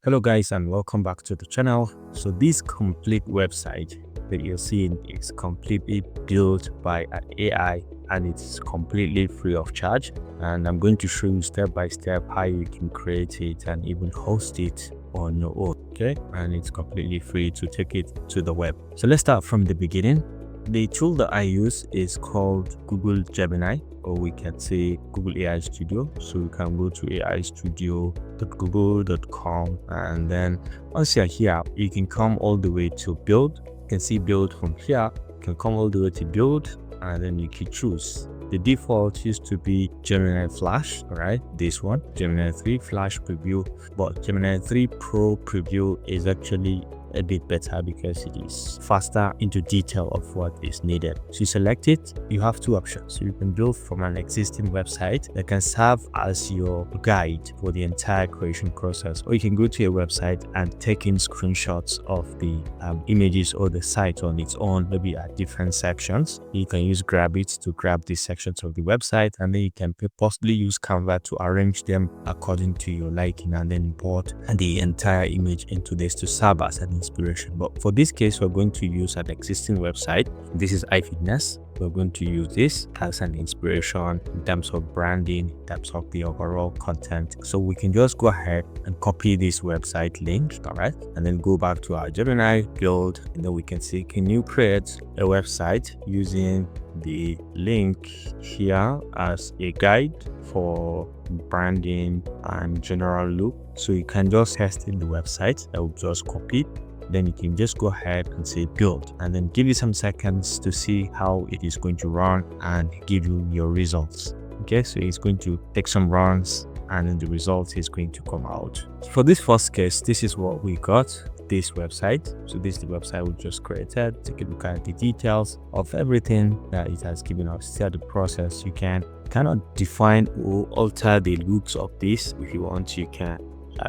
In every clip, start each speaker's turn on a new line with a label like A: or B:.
A: Hello guys and welcome back to the channel. So this complete website that you're seeing is completely built by an AI and it's completely free of charge. And I'm going to show you step by step how you can create it and even host it on your own. Okay, and it's completely free to take it to the web. So let's start from the beginning. The tool that I use is called Google Gemini, or we can say Google AI Studio. So you can go to aistudio.google.com, and then once you're here, you can come all the way to build. You can see build from here. You can come all the way to build, and then you can choose. The default used to be Gemini Flash, all right? This one, Gemini 3 Flash Preview, but Gemini 3 Pro Preview is actually a bit better because it is faster into detail of what is needed. So you select it, you have two options. So you can build from an existing website that can serve as your guide for the entire creation process, or you can go to a website and take in screenshots of the images or the site on its own, maybe at different sections. You can use Grabit to grab these sections of the website, and then you can possibly use Canva to arrange them according to your liking, and then import the entire image into this to serve as an inspiration. But for this case, we're going to use an existing website. This is iFitness. We're going to use this as an inspiration in terms of branding, in terms of the overall content. So we can just go ahead and copy this website link, all right, and then go back to our Gemini build, and then we can see, can you create a website using the link here as a guide for branding and general look. So you can just test in the website. I will just copy it. Then you can just go ahead and say build, and then give you some seconds to see how it is going to run and give you your results. Okay, so it's going to take some runs and then the result is going to come out. For this first case, this is what we got, this website. So this is the website we just created. Take a look at the details of everything that it has given us. See the process. You cannot define or alter the looks of this. If you want, you can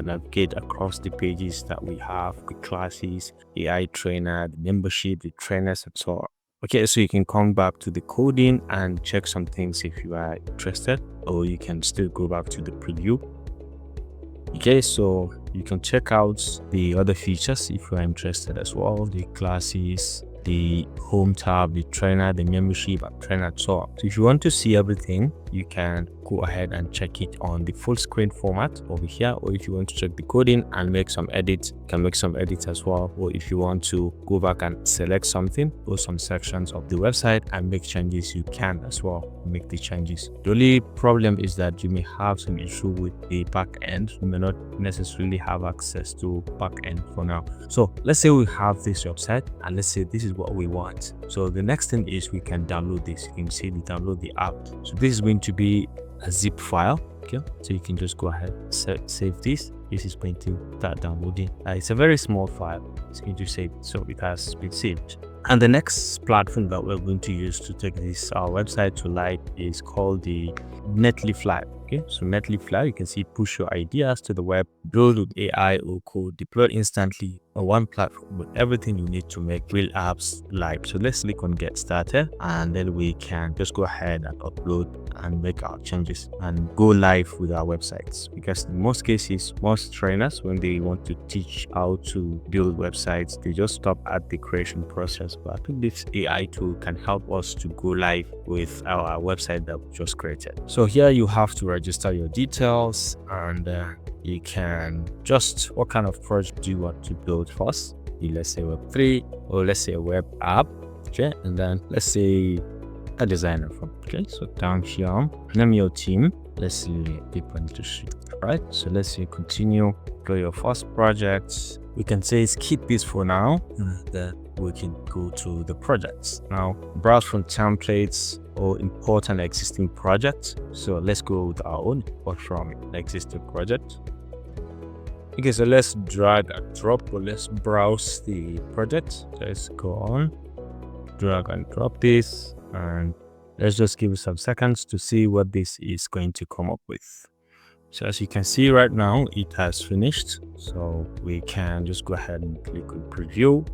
A: navigate across the pages that we have, the classes, the AI trainer, the membership, the trainers, and so on. Okay, so you can come back to the coding and check some things if you are interested, or you can still go back to the preview. Okay, so you can check out the other features if you are interested as well, the classes, the home tab, the trainer, the membership, and trainer, and so on. So if you want to see everything, you can go ahead and check it on the full screen format over here, or if you want to check the coding and make some edits, you can make some edits as well. Or if you want to go back and select something or some sections of the website and make changes, you can as well make the changes. The only problem is that you may have some issue with the back end. You may not necessarily have access to back end for now. So let's say we have this website and let's say this is what we want. So the next thing is we can download this. You can see we download the app. So this is going to be a zip file. Okay, so you can just go ahead, save this. This is going to start downloading. It's a very small file. It's going to save, so it has been saved. And the next platform that we're going to use to take our website to life is called the Netlify. Okay, so Netlify, you can see push your ideas to the web, build with AI or code, deploy instantly on one platform with everything you need to make real apps live. So let's click on get started, and then we can just go ahead and upload and make our changes and go live with our websites. Because in most cases, most trainers, when they want to teach how to build websites, they just stop at the creation process. But I think this AI tool can help us to go live with our website that we just created. So here you have to register your details, and you can just, what kind of project do you want to build first? Let's say Web3, or let's say a web app. Okay, and then let's say a designer from. Okay, so down here, name your team. Let's see people industry. Right, so let's say continue, go your first project. We can say skip this for now, and then we can go to the projects. Now browse from templates or import an existing project. So let's go with our own import from an existing project. Okay, so let's drag and drop, or let's browse the project. Let's go on, drag and drop this, and let's just give it some seconds to see what this is going to come up with. So as you can see right now, it has finished. So we can just go ahead and click on preview.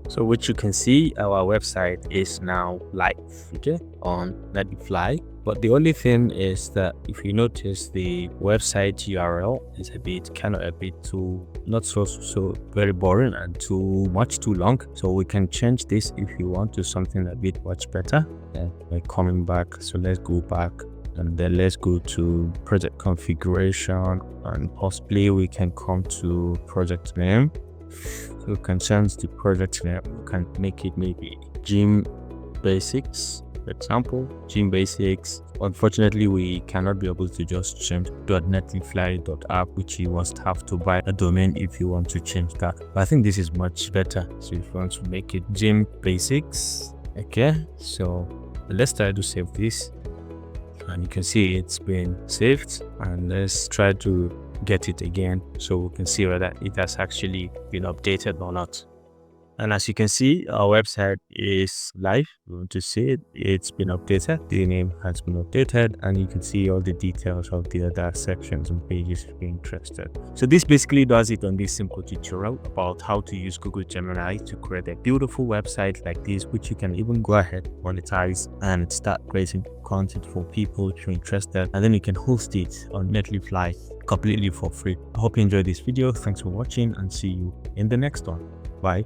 A: So what you can see, our website is now live, okay, on Netlify. But the only thing is that if you notice, the website URL is kind of a bit too, not so very boring and too long. So we can change this if you want to something a bit much better. And by coming back, so let's go back and then let's go to project configuration, and possibly we can come to project name. So we can change the project name. We can make it maybe Gym Basics, for example, Gym Basics. Unfortunately, we cannot be able to just change .netlify.app, which you must have to buy a domain if you want to change that. But I think this is much better. So if you want to make it Gym Basics, okay, so let's try to save this, and you can see it's been saved. And let's try to get it again so we can see whether it has actually been updated or not. And as you can see, our website is live. We want to see it. It's been updated. The name has been updated, and you can see all the details of the other sections and pages if you're interested. So this basically does it on this simple tutorial about how to use Google Gemini to create a beautiful website like this, which you can even go ahead, monetize, and start creating content for people if you're interested. And then you can host it on Netlify completely for free. I hope you enjoyed this video. Thanks for watching, and see you in the next one. Bye.